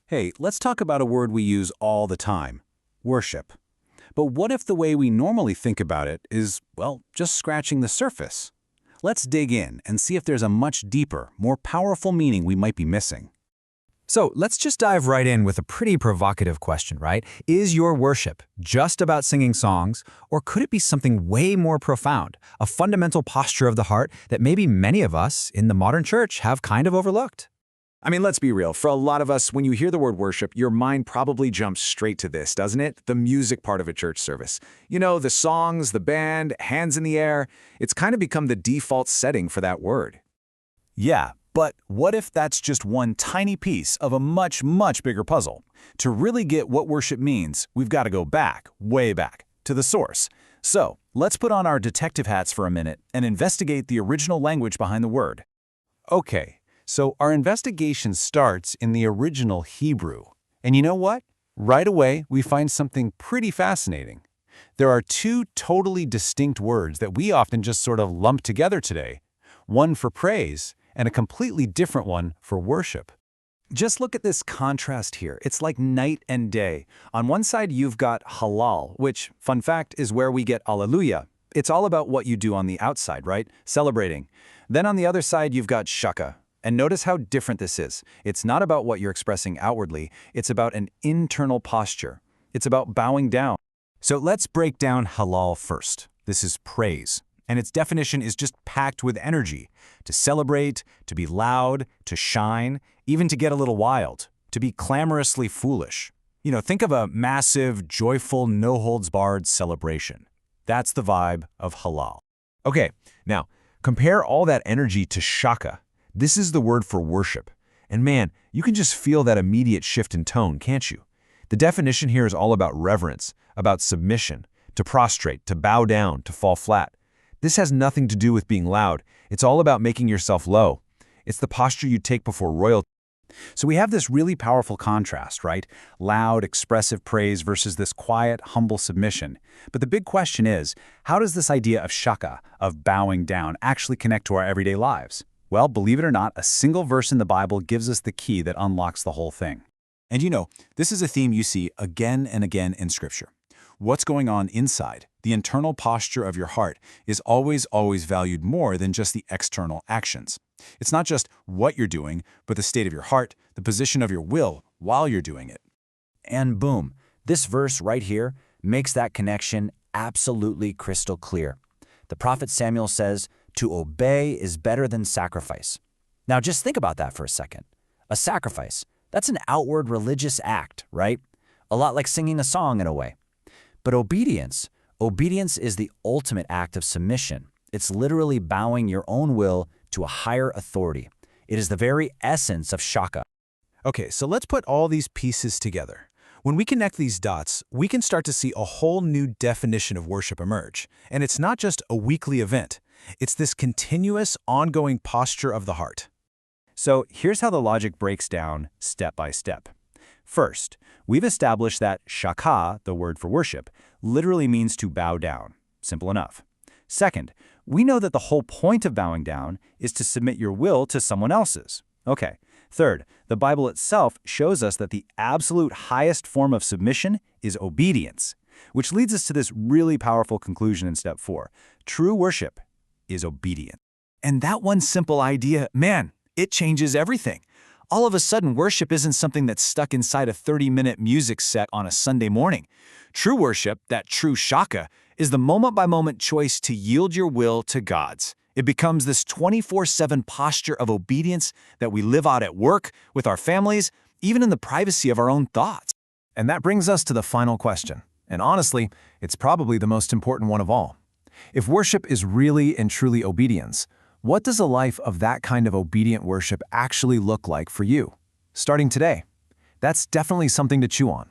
Hey, let's talk about a word we use all the time, worship. But what if the way we normally think about it is, well, just scratching the surface? Let's dig in and see if there's a much deeper, more powerful meaning we might be missing. So let's just dive right in with a pretty provocative question, right? Is your worship just about singing songs, or could it be something way more profound, a fundamental posture of the heart that maybe many of us in the modern church have kind of overlooked? I mean, let's be real. For a lot of us, when you hear the word worship, your mind probably jumps straight to this, doesn't it? The music part of a church service. You know, the songs, the band, hands in the air. It's kind of become the default setting for that word. Yeah, but what if that's just one tiny piece of a much, much bigger puzzle? To really get what worship means, we've got to go back, way back, to the source. So, let's put on our detective hats for a minute and investigate the original language behind the word. Okay, so our investigation starts in the original Hebrew. And you know what? Right away, we find something pretty fascinating. There are two totally distinct words that we often just sort of lump together today. One for praise, and a completely different one for worship. Just look at this contrast here. It's like night and day. On one side, you've got halal, which, fun fact, is where we get alleluia. It's all about what you do on the outside, right? Celebrating. Then on the other side, you've got shaka. And notice how different this is. It's not about what you're expressing outwardly. It's about an internal posture. It's about bowing down. So let's break down halal first. This is praise. And its definition is just packed with energy. To celebrate, to be loud, to shine, even to get a little wild, to be clamorously foolish. You know, think of a massive, joyful, no-holds-barred celebration. That's the vibe of halal. Okay, now, compare all that energy to shaka. This is the word for worship. And man, you can just feel that immediate shift in tone, can't you? The definition here is all about reverence, about submission, to prostrate, to bow down, to fall flat. This has nothing to do with being loud. It's all about making yourself low. It's the posture you take before royalty. So we have this really powerful contrast, right? Loud, expressive praise versus this quiet, humble submission. But the big question is, how does this idea of shaka, of bowing down, actually connect to our everyday lives? Well, believe it or not, a single verse in the Bible gives us the key that unlocks the whole thing. And you know, this is a theme you see again and again in Scripture. What's going on inside, the internal posture of your heart, is always valued more than just the external actions. It's not just what you're doing, but the state of your heart, the position of your will while you're doing it. And boom, this verse right here makes that connection absolutely crystal clear. The prophet Samuel says, "To obey is better than sacrifice." Now just think about that for a second. A sacrifice, that's an outward religious act, right? A lot like singing a song in a way. But obedience is the ultimate act of submission. It's literally bowing your own will to a higher authority. It is the very essence of shaka. Okay, so let's put all these pieces together. When we connect these dots, we can start to see a whole new definition of worship emerge. And it's not just a weekly event. It's this continuous, ongoing posture of the heart. So here's how the logic breaks down step by step. First, we've established that shaka, the word for worship, literally means to bow down. Simple enough. Second, we know that the whole point of bowing down is to submit your will to someone else's. Okay. Third, the Bible itself shows us that the absolute highest form of submission is obedience, which leads us to this really powerful conclusion in step 4. True worship is obedient. And that one simple idea, man, it changes everything. All of a sudden, worship isn't something that's stuck inside a 30-minute music set on a Sunday morning. True worship, that true shaka, is the moment-by-moment choice to yield your will to God's. It becomes this 24/7 posture of obedience that we live out at work, with our families, even in the privacy of our own thoughts. And that brings us to the final question. And honestly, it's probably the most important one of all. If worship is really and truly obedience, what does a life of that kind of obedient worship actually look like for you? Starting today, that's definitely something to chew on.